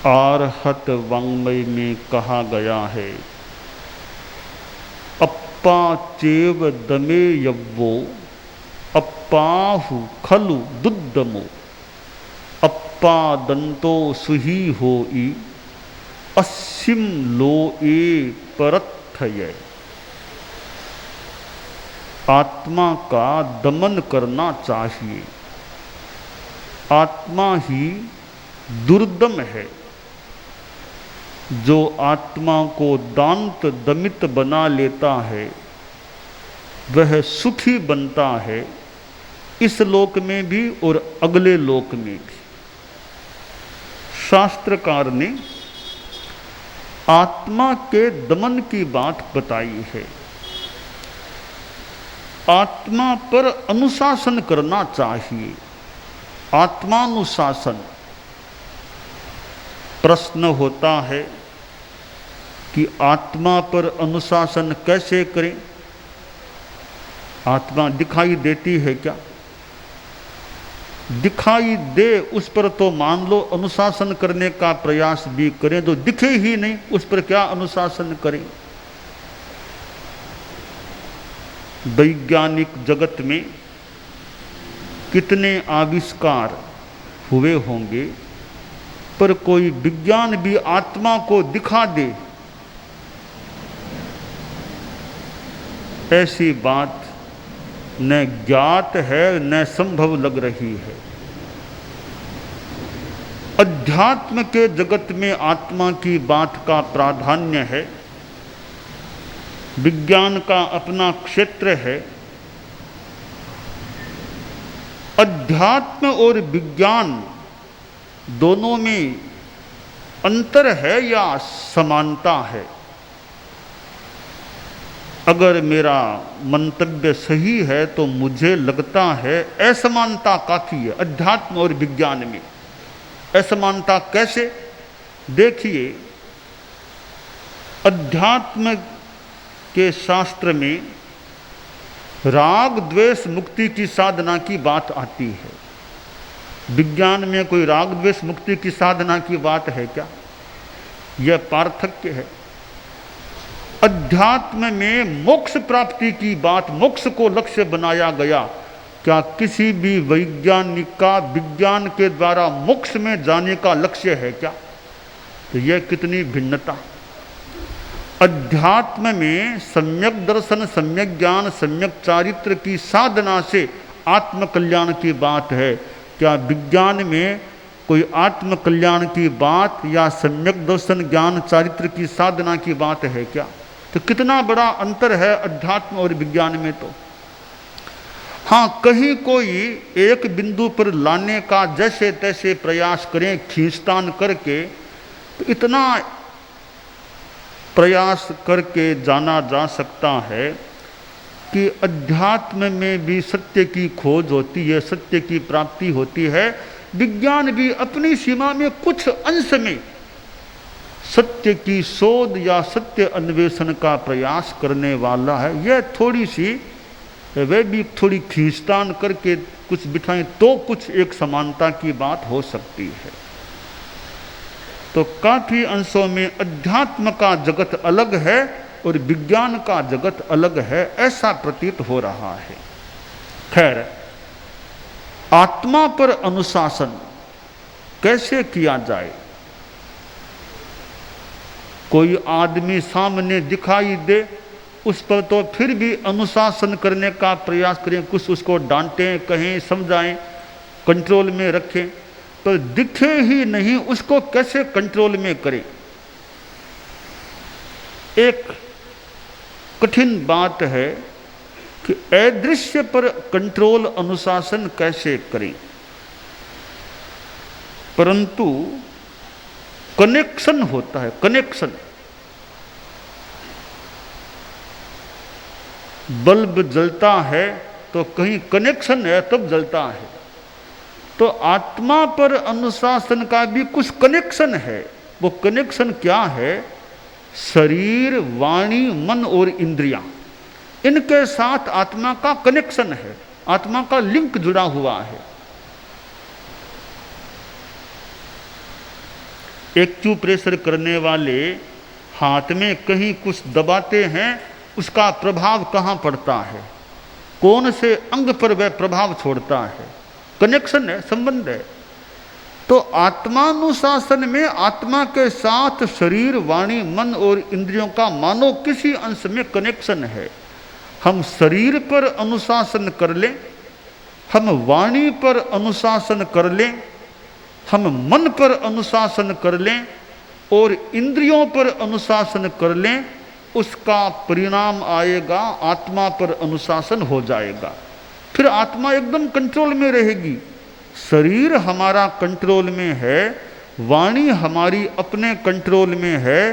आरहत वाङ्मय में कहा गया है, अप्पा चेव दमे यव्वो अप्पाहु खलु दुद्दमो अप्पा दंतो सुही होई अस्सिम लोए परथय। आत्मा का दमन करना चाहिए। आत्मा ही दुर्दम है। जो आत्मा को दांत दमित बना लेता है वह सुखी बनता है, इस लोक में भी और अगले लोक में भी। शास्त्रकार ने आत्मा के दमन की बात बताई है। आत्मा पर अनुशासन करना चाहिए, आत्मानुशासन। प्रश्न होता है कि आत्मा पर अनुशासन कैसे करें? आत्मा दिखाई देती है क्या? दिखाई दे उस पर तो मान लो अनुशासन करने का प्रयास भी करें, तो दिखे ही नहीं उस पर क्या अनुशासन करें? वैज्ञानिक जगत में कितने आविष्कार हुए होंगे, पर कोई विज्ञान भी आत्मा को दिखा दे, ऐसी बात न ज्ञात है न संभव लग रही है। अध्यात्म के जगत में आत्मा की बात का प्राधान्य है। विज्ञान का अपना क्षेत्र है। अध्यात्म और विज्ञान दोनों में अंतर है या समानता है? अगर मेरा मंतव्य सही है तो मुझे लगता है असमानता काफी है अध्यात्म और विज्ञान में। असमानता कैसे? देखिए, अध्यात्म के शास्त्र में राग द्वेष मुक्ति की साधना की बात आती है। विज्ञान में कोई राग द्वेष मुक्ति की साधना की बात है क्या? यह पार्थक्य है। अध्यात्म में मोक्ष प्राप्ति की बात, मोक्ष को लक्ष्य बनाया गया। क्या किसी भी वैज्ञानिक का विज्ञान के द्वारा मोक्ष में जाने का लक्ष्य है क्या? तो यह कितनी भिन्नता। अध्यात्म में सम्यक दर्शन, सम्यक ज्ञान, सम्यक चारित्र की साधना से आत्म कल्याण की बात है। क्या विज्ञान में कोई आत्म कल्याण की बात या सम्यक दर्शन, ज्ञान, चारित्र की साधना की बात है क्या? तो कितना बड़ा अंतर है अध्यात्म और विज्ञान में। तो हाँ, कहीं कोई एक बिंदु पर लाने का जैसे तैसे प्रयास करें खींचतान करके, तो इतना प्रयास करके जाना जा सकता है कि अध्यात्म में भी सत्य की खोज होती है, सत्य की प्राप्ति होती है। विज्ञान भी अपनी सीमा में कुछ अंश में सत्य की शोध या सत्य अन्वेषण का प्रयास करने वाला है। यह थोड़ी सी वे भी थोड़ी खींचतान करके कुछ बिठाएं तो कुछ एक समानता की बात हो सकती है। तो काफी अंशों में अध्यात्म का जगत अलग है और विज्ञान का जगत अलग है, ऐसा प्रतीत हो रहा है। खैर, आत्मा पर अनुशासन कैसे किया जाए? कोई आदमी सामने दिखाई दे, उस पर तो फिर भी अनुशासन करने का प्रयास करें, कुछ उसको डांटें, कहें, समझाएं, कंट्रोल में रखें। तो दिखे ही नहीं उसको कैसे कंट्रोल में करें? एक कठिन बात है कि अदृश्य पर कंट्रोल, अनुशासन कैसे करें। परंतु कनेक्शन होता है, कनेक्शन। बल्ब जलता है तो कहीं कनेक्शन है तब जलता है। तो आत्मा पर अनुशासन का भी कुछ कनेक्शन है। वो कनेक्शन क्या है? शरीर, वाणी, मन और इंद्रियां, इनके साथ आत्मा का कनेक्शन है, आत्मा का लिंक जुड़ा हुआ है। एक्यूप्रेशर करने वाले हाथ में कहीं कुछ दबाते हैं, उसका प्रभाव कहाँ पड़ता है, कौन से अंग पर वह प्रभाव छोड़ता है, कनेक्शन है, संबंध है। तो आत्मानुशासन में आत्मा के साथ शरीर, वाणी, मन और इंद्रियों का मानो किसी अंश में कनेक्शन है। हम शरीर पर अनुशासन कर लें, हम वाणी पर अनुशासन कर लें, हम मन पर अनुशासन कर लें और इंद्रियों पर अनुशासन कर लें, उसका परिणाम आएगा आत्मा पर अनुशासन हो जाएगा। फिर आत्मा एकदम कंट्रोल में रहेगी। शरीर हमारा कंट्रोल में है, वाणी हमारी अपने कंट्रोल में है,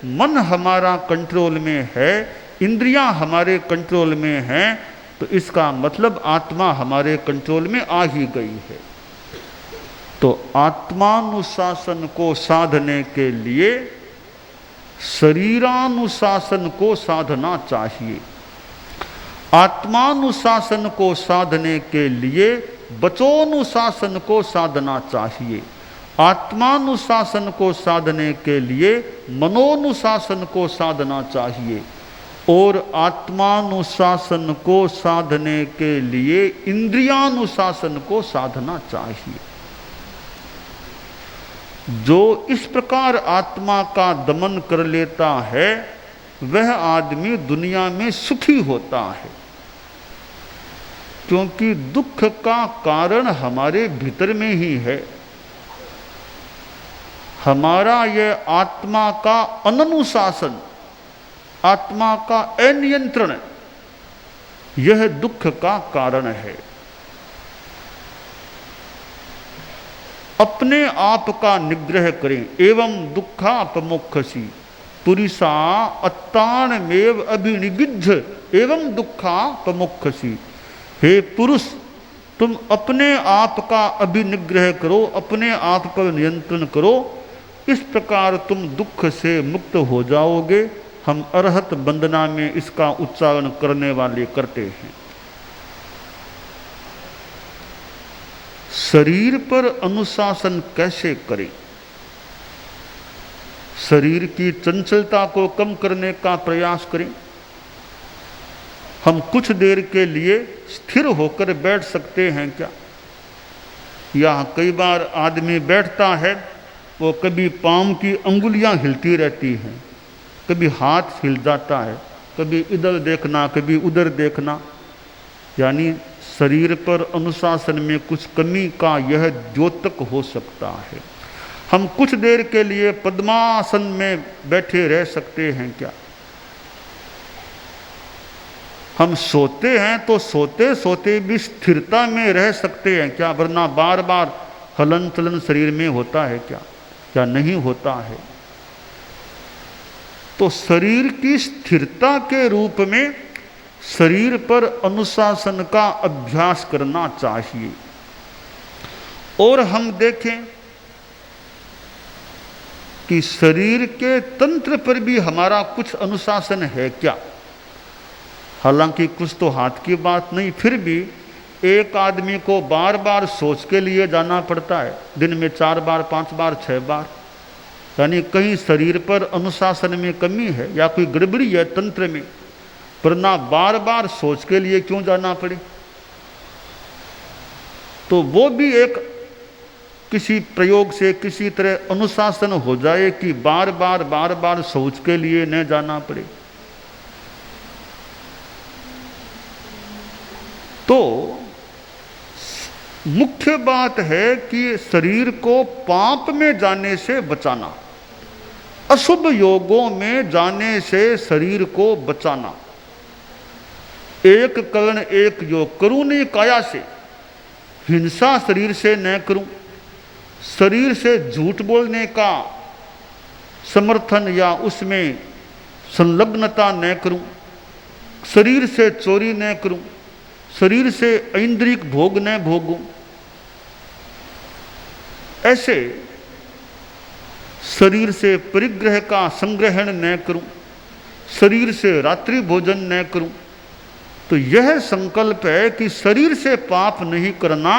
मन हमारा कंट्रोल में है, इंद्रियां हमारे कंट्रोल में हैं, तो इसका मतलब आत्मा हमारे कंट्रोल में आ ही गई है। तो आत्मानुशासन को साधने के लिए शरीरानुशासन को साधना चाहिए। आत्मानुशासन को साधने के लिए वचोनुशासन को साधना चाहिए। आत्मानुशासन को साधने के लिए मनोनुशासन को साधना चाहिए और आत्मानुशासन को साधने के लिए इंद्रियानुशासन को साधना चाहिए। जो इस प्रकार आत्मा का दमन कर लेता है वह आदमी दुनिया में सुखी होता है, क्योंकि दुख का कारण हमारे भीतर में ही है। हमारा यह आत्मा का अननुशासन, आत्मा का अनियंत्रण, यह दुख का कारण है। अपने आप का निग्रह करें। एवं दुखापमोक्षसी पुरुषा अत्तानमेव अभिनिबिद्ध एवं दुखापमोक्षसी। हे पुरुष, तुम अपने आप का अभिनिग्रह करो, अपने आप पर नियंत्रण करो, इस प्रकार तुम दुख से मुक्त हो जाओगे। हम अरहत वंदना में इसका उच्चारण करने वाले करते हैं। शरीर पर अनुशासन कैसे करें? शरीर की चंचलता को कम करने का प्रयास करें। हम कुछ देर के लिए स्थिर होकर बैठ सकते हैं क्या? या कई बार आदमी बैठता है, वो कभी पाँव की अंगुलियां हिलती रहती हैं, कभी हाथ हिल जाता है, कभी इधर देखना कभी उधर देखना, यानी शरीर पर अनुशासन में कुछ कमी का यह द्योतक हो सकता है। हम कुछ देर के लिए पद्मासन में बैठे रह सकते हैं क्या? हम सोते हैं तो सोते सोते भी स्थिरता में रह सकते हैं क्या? वरना बार बार हलन चलन शरीर में होता है क्या? या नहीं होता है? तो शरीर की स्थिरता के रूप में शरीर पर अनुशासन का अभ्यास करना चाहिए। और हम देखें कि शरीर के तंत्र पर भी हमारा कुछ अनुशासन है क्या? हालांकि कुछ तो हाथ की बात नहीं, फिर भी एक आदमी को बार बार सोच के लिए जाना पड़ता है, दिन में 4 बार 5 बार 6 बार, यानी कहीं शरीर पर अनुशासन में कमी है या कोई गड़बड़ी है तंत्र में, वरना बार बार सोच के लिए क्यों जाना पड़े? तो वो भी एक किसी प्रयोग से किसी तरह अनुशासन हो जाए कि बार बार सोच के लिए न जाना पड़े। तो मुख्य बात है कि शरीर को पाप में जाने से बचाना, अशुभ योगों में जाने से शरीर को बचाना। एक करण एक योग करूं नहीं काया से, हिंसा शरीर से न करूं, शरीर से झूठ बोलने का समर्थन या उसमें संलग्नता न करूं, शरीर से चोरी न करूं, शरीर से ऐन्द्रिक भोग न भोगूं, ऐसे शरीर से परिग्रह का संग्रहण न करूं, शरीर से रात्रि भोजन न करूं। तो यह संकल्प है कि शरीर से पाप नहीं करना,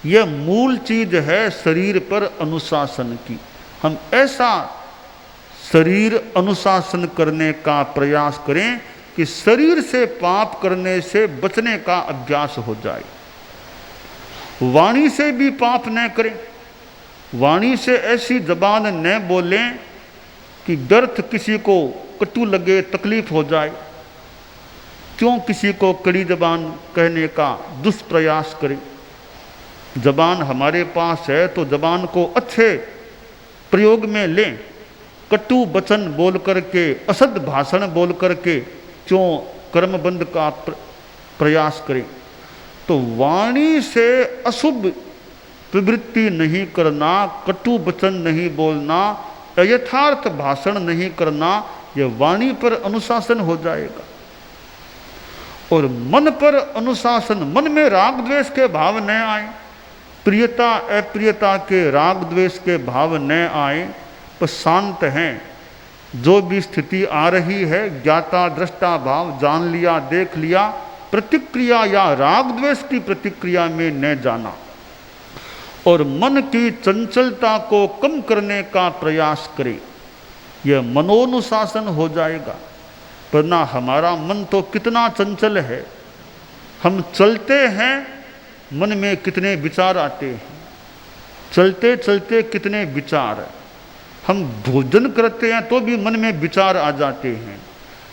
यह मूल चीज है शरीर पर अनुशासन की। हम ऐसा शरीर अनुशासन करने का प्रयास करें कि शरीर से पाप करने से बचने का अभ्यास हो जाए। वाणी से भी पाप न करें, वाणी से ऐसी जबान न बोलें कि व्यर्थ किसी को कटु लगे, तकलीफ हो जाए। क्यों किसी को कड़ी जबान कहने का दुष्प्रयास करें। जबान हमारे पास है तो जबान को अच्छे प्रयोग में लें। कटु वचन बोल करके, असद भाषण बोल करके क्यों कर्मबंध का प्रयास करें। तो वाणी से अशुभ प्रवृत्ति नहीं करना, कटु वचन नहीं बोलना, यथार्थ भाषण नहीं करना, यह वाणी पर अनुशासन हो जाएगा। और मन पर अनुशासन, मन में राग द्वेष के भाव न आए, प्रियता अप्रियता के राग द्वेष के भाव न आए, पर शांत हैं। जो भी स्थिति आ रही है, ज्ञाता दृष्टा भाव, जान लिया, देख लिया, प्रतिक्रिया या राग द्वेष की प्रतिक्रिया में न जाना। और मन की चंचलता को कम करने का प्रयास करें, यह मनोनुशासन हो जाएगा। वरना हमारा मन तो कितना चंचल है। हम चलते हैं, मन में कितने विचार आते हैं, चलते चलते कितने विचार। हम भोजन करते हैं तो भी मन में विचार आ जाते हैं,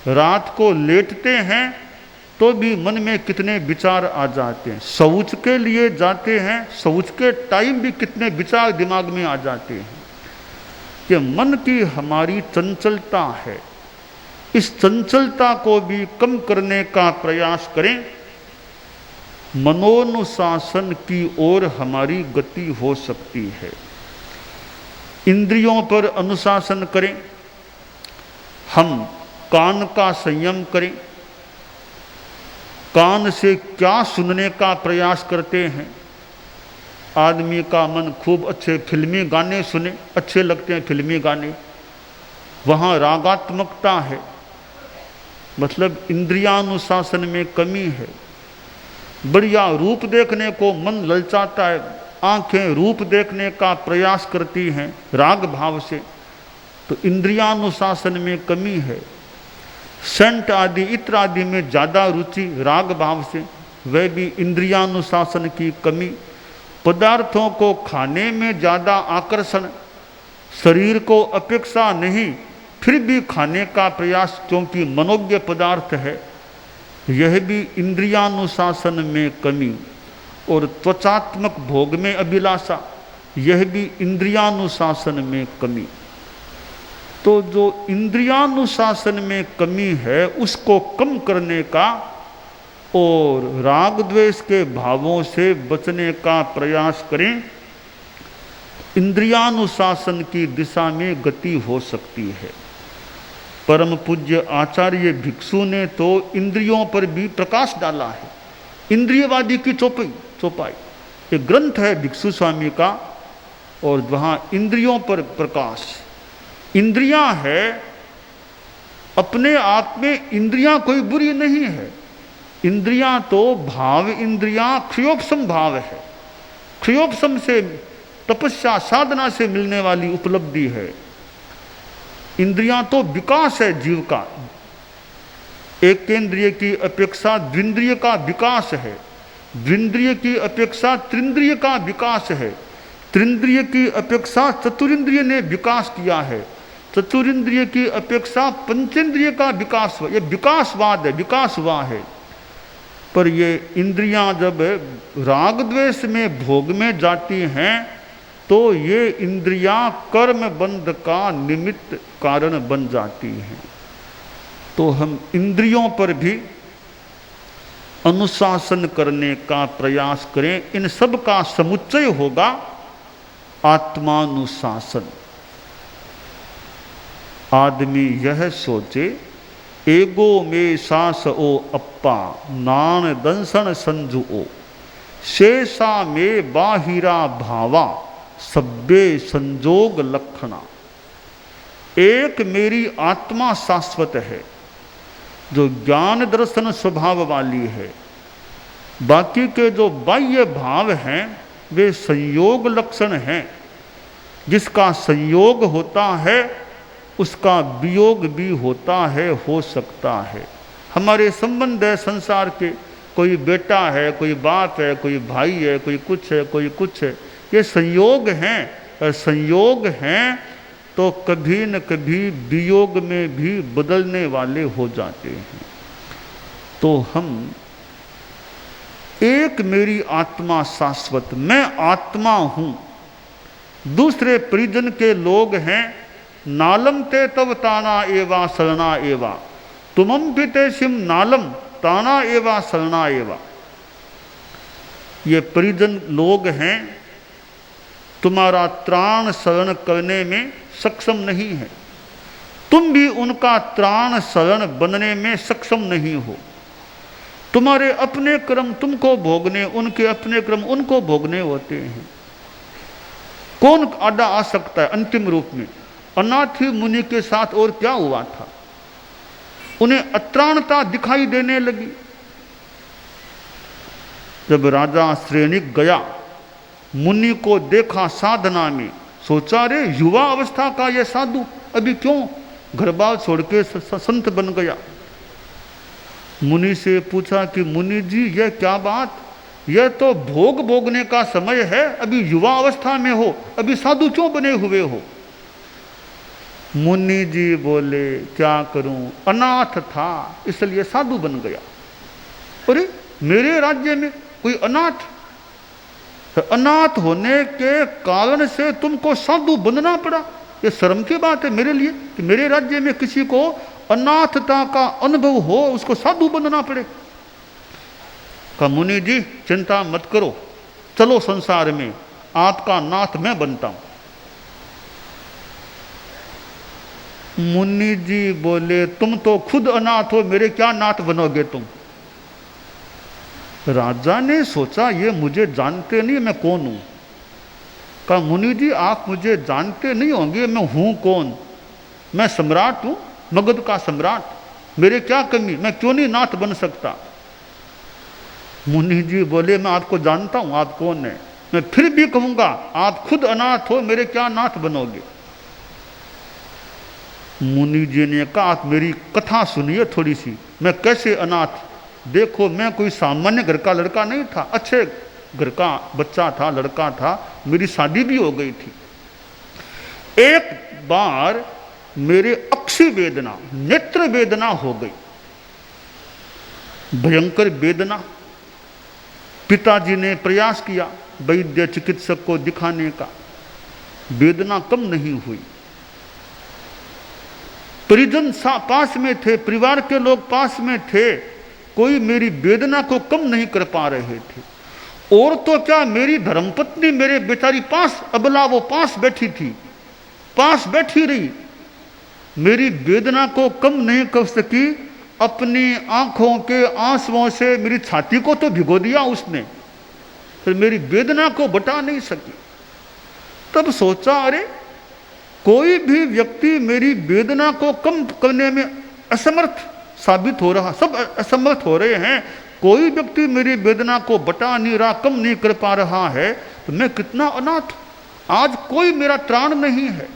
रात को लेटते हैं तो भी मन में कितने विचार आ जाते हैं, शौच के लिए जाते हैं, शौच के टाइम भी कितने विचार दिमाग में आ जाते हैं। ये मन की हमारी चंचलता है, इस चंचलता को भी कम करने का प्रयास करें। मनोनुशासन की ओर हमारी गति हो सकती है। इंद्रियों पर अनुशासन करें, हम कान का संयम करें। कान से क्या सुनने का प्रयास करते हैं। आदमी का मन खूब अच्छे फिल्मी गाने सुने, अच्छे लगते हैं फिल्मी गाने, वहाँ रागात्मकता है, मतलब इंद्रियानुशासन में कमी है। बढ़िया रूप देखने को मन ललचाता है, आंखें रूप देखने का प्रयास करती हैं राग भाव से, तो इंद्रियानुशासन में कमी है। सेंट आदि इत्र आदि में ज़्यादा रुचि राग भाव से, वह भी इंद्रियानुशासन की कमी। पदार्थों को खाने में ज़्यादा आकर्षण, शरीर को अपेक्षा नहीं, फिर भी खाने का प्रयास क्योंकि मनोज्ञ पदार्थ है, यह भी इंद्रियानुशासन में कमी। और त्वचात्मक भोग में अभिलाषा, यह भी इंद्रियानुशासन में कमी। तो जो इंद्रियानुशासन में कमी है उसको कम करने का और राग द्वेष के भावों से बचने का प्रयास करें। इंद्रियानुशासन की दिशा में गति हो सकती है। परम पूज्य आचार्य भिक्षु ने तो इंद्रियों पर भी प्रकाश डाला है। इंद्रियवादी की चौपाई एक ग्रंथ है भिक्षु स्वामी का, और वहाँ इंद्रियों पर प्रकाश। इंद्रियां है, अपने आप में इंद्रियां कोई बुरी नहीं है। इंद्रियां तो भाव इंद्रियां क्षयोपशम भाव है, क्षयोपशम से तपस्या साधना से मिलने वाली उपलब्धि है। इंद्रियां तो विकास है जीव का, एक इंद्रिय की अपेक्षा द्विंद्रिय का विकास है, द्विंद्रिय की अपेक्षा त्रिंद्रिय का विकास है, त्रिंद्रिय की अपेक्षा चतुरिंद्रिय ने विकास किया है, चतुरिंद्रिय की अपेक्षा पंचेंद्रिय का विकास, ये विकासवाद है, विकास हुआ है। पर ये इंद्रियां जब राग द्वेष में भोग में जाती हैं तो ये इंद्रियां कर्म बंध का निमित्त कारण बन जाती हैं। तो हम इंद्रियों पर भी अनुशासन करने का प्रयास करें। इन सब का समुच्चय होगा आत्मानुशासन। आदमी यह सोचे एगो में सास ओ अप्पा नान दंसन संजु ओ शेषा में बाहिरा भावा सब्बे संजोग लक्षणा। एक मेरी आत्मा शाश्वत है जो ज्ञान दर्शन स्वभाव वाली है, बाकी के जो बाह्य भाव हैं वे संयोग लक्षण हैं। जिसका संयोग होता है उसका वियोग भी होता है, हो सकता है। हमारे संबंध है संसार के, कोई बेटा है, कोई बाप है, कोई भाई है, कोई कुछ है, कोई कुछ है, ये संयोग हैं। और संयोग हैं तो कभी न कभी वियोग में भी बदलने वाले हो जाते हैं। तो हम एक मेरी आत्मा शाश्वत, मैं आत्मा हूं, दूसरे परिजन के लोग हैं। नालम ते तव ताना एवा शरणा एवा, तुमम पिते सिम नालम ताना एवा शरणा एवा। ये परिजन लोग हैं, तुम्हारा त्राण शरण करने में सक्षम नहीं है, तुम भी उनका त्राण शरण बनने में सक्षम नहीं हो। तुम्हारे अपने कर्म तुमको भोगने, उनके अपने कर्म उनको भोगने होते हैं। कौन आड़ा आ सकता है अंतिम रूप में? अनाथी मुनि के साथ और क्या हुआ था? उन्हें अत्राणता दिखाई देने लगी। जब राजा श्रेणिक गया, मुनि को देखा साधना में, सोचा रे युवा अवस्था का यह साधु अभी क्यों घर बार छोड़ के संत बन गया। मुनि से पूछा कि मुनि जी यह क्या बात, यह तो भोग भोगने का समय है, अभी युवा अवस्था में हो, अभी साधु क्यों बने हुए हो? मुनि जी बोले क्या करूं, अनाथ था इसलिए साधु बन गया। अरे मेरे राज्य में कोई अनाथ, तो अनाथ होने के कारण से तुमको साधु बनना पड़ा, ये शर्म की बात है मेरे लिए कि मेरे राज्य में किसी को अनाथता का अनुभव हो, उसको साधु बनना पड़े। कहा मुनि जी चिंता मत करो, चलो संसार में आपका नाथ मैं बनता हूं। मुनि जी बोले तुम तो खुद अनाथ हो, मेरे क्या नाथ बनोगे तुम? राजा ने सोचा ये मुझे जानते नहीं, मैं कौन हूं। कहा मुनि जी आप मुझे जानते नहीं होंगे, मैं हूं कौन? मैं सम्राट हूं, मगध का सम्राट, मेरे क्या कमी, मैं क्यों नहीं नाथ बन सकता? मुनि जी बोले मैं आपको जानता हूं आप कौन है, मैं फिर भी कहूंगा आप खुद अनाथ हो, मेरे क्या नाथ बनोगे? मुनि जी ने कहा आप मेरी कथा सुनिए थोड़ी सी, मैं कैसे अनाथ। देखो मैं कोई सामान्य घर का लड़का नहीं था, अच्छे घर का बच्चा था, लड़का था, मेरी शादी भी हो गई थी। एक बार मेरे अक्षी वेदना, नेत्र वेदना हो गई, भयंकर वेदना। पिताजी ने प्रयास किया वैद्य चिकित्सक को दिखाने का, वेदना कम नहीं हुई। परिजन पास में थे, परिवार के लोग पास में थे, कोई मेरी वेदना को कम नहीं कर पा रहे थे। और तो क्या मेरी धर्मपत्नी मेरे बेचारी पास, अबला वो पास बैठी थी, पास बैठी रही, मेरी वेदना को कम नहीं कर सकी। अपनी आंखों के आंसुओं से मेरी छाती को तो भिगो दिया उसने, फिर मेरी वेदना को बता नहीं सकी। तब सोचा अरे कोई भी व्यक्ति मेरी वेदना को कम करने में असमर्थ साबित हो रहा, सब असमर्थ हो रहे हैं, कोई व्यक्ति मेरी वेदना को बता नहीं रहा, कम नहीं कर पा रहा है, तो मैं कितना अनाथ, आज कोई मेरा त्राण नहीं है।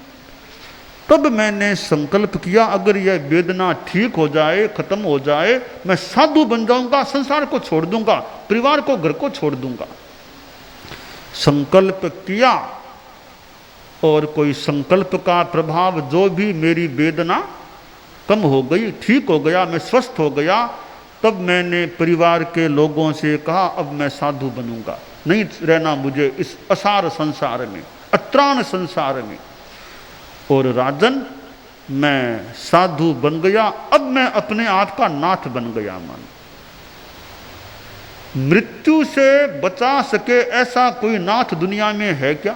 तब मैंने संकल्प किया अगर यह वेदना ठीक हो जाए, खत्म हो जाए, मैं साधु बन जाऊंगा, संसार को छोड़ दूंगा, परिवार को, घर को छोड़ दूंगा। संकल्प किया और कोई संकल्प का प्रभाव, जो भी मेरी वेदना कम हो गई, ठीक हो गया, मैं स्वस्थ हो गया। तब मैंने परिवार के लोगों से कहा अब मैं साधु बनूंगा, नहीं रहना मुझे इस असार संसार में, अत्राण संसार में। और राजन मैं साधु बन गया, अब मैं अपने आप का नाथ बन गया। मन मृत्यु से बचा सके ऐसा कोई नाथ दुनिया में है क्या?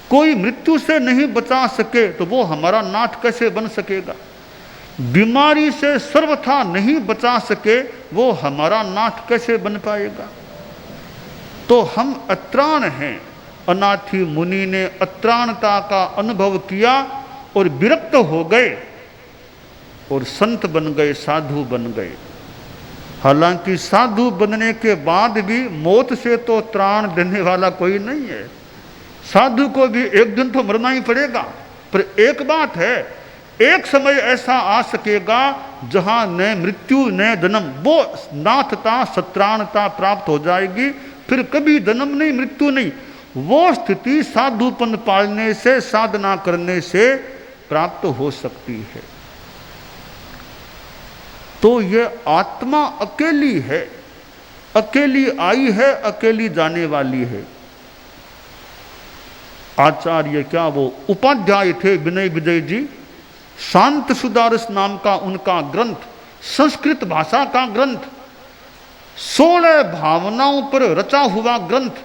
कोई मृत्यु से नहीं बचा सके तो वो हमारा नाथ कैसे बन सकेगा? बीमारी से सर्वथा नहीं बचा सके वो हमारा नाथ कैसे बन पाएगा? तो हम अत्राण हैं। अनाथी मुनि ने अत्राणता का अनुभव किया और विरक्त हो गए और संत बन गए, साधु बन गए। हालांकि साधु बनने के बाद भी मौत से तो त्राण देने वाला कोई नहीं है। साधु को भी एक दिन तो मरना ही पड़ेगा, पर एक बात है, एक समय ऐसा आ सकेगा जहां न मृत्यु न जन्म, वो नाथता सत्राणता प्राप्त हो जाएगी, फिर कभी जन्म नहीं मृत्यु नहीं। वो स्थिति साधुपन पालने से, साधना करने से प्राप्त हो सकती है। तो ये आत्मा अकेली है, अकेली आई है, अकेली जाने वाली है। आचार्य क्या वो उपाध्याय थे विनय विजय जी, शांत सुदारस नाम का उनका ग्रंथ, संस्कृत भाषा का ग्रंथ, 16 भावनाओं पर रचा हुआ ग्रंथ।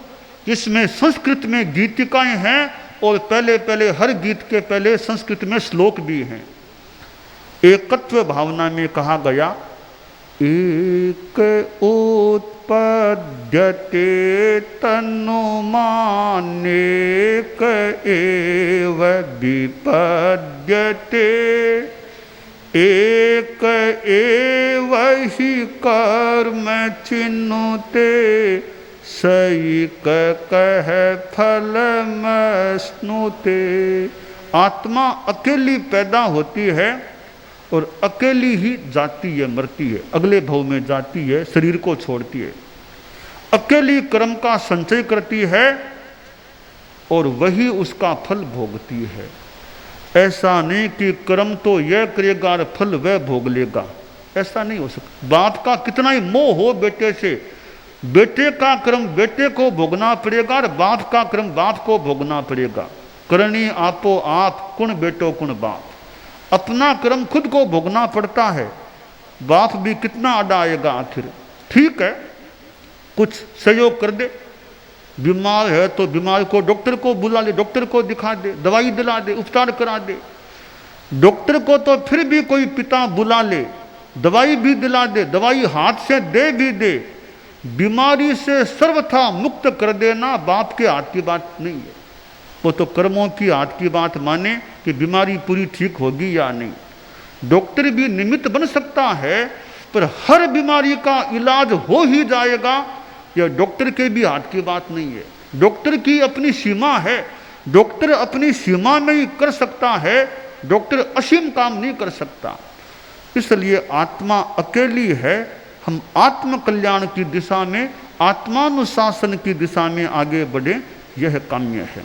इसमें संस्कृत में गीतिकाएं हैं और पहले पहले हर गीत के पहले संस्कृत में श्लोक भी हैं। एकत्व भावना में कहा गया, एक उत्पद्यते तन्नुमानेक एव विपद्यते, एक एव हि कर्म चिन्नुते, सैक कह फलमश्नुते। आत्मा अकेली पैदा होती है और अकेली ही जाती है, मरती है, अगले भव में जाती है, शरीर को छोड़ती है। अकेली कर्म का संचय करती है और वही उसका फल भोगती है। ऐसा नहीं कि कर्म तो यह करेगा और फल वह भोग लेगा, ऐसा नहीं हो सकता। बाप का कितना ही मोह हो बेटे से, बेटे का कर्म बेटे को भोगना पड़ेगा और बाप का कर्म बाप को भोगना पड़ेगा। करनी आपो आप, कुण बेटो कुण बाप। अपना कर्म खुद को भोगना पड़ता है, बाप भी कितना अड़ा आएगा आखिर। ठीक है, कुछ सहयोग कर दे, बीमार है तो बीमार को डॉक्टर को बुला ले, डॉक्टर को दिखा दे, दवाई दिला दे, उपचार करा दे। डॉक्टर को तो फिर भी कोई पिता बुला ले, दवाई भी दिला दे, दवाई हाथ से दे भी दे। बीमारी से सर्वथा मुक्त कर देना बाप के हाथ की बात नहीं है। वो तो कर्मों की हाथ की बात माने कि बीमारी पूरी ठीक होगी या नहीं। डॉक्टर भी निमित्त बन सकता है, पर हर बीमारी का इलाज हो ही जाएगा, यह डॉक्टर के भी हाथ की बात नहीं है। डॉक्टर की अपनी सीमा है, डॉक्टर अपनी सीमा में ही कर सकता है, डॉक्टर असीम काम नहीं कर सकता। इसलिए आत्मा अकेली है। हम आत्म कल्याण की दिशा में, आत्मानुशासन की दिशा में आगे बढ़े, यह काम्य है।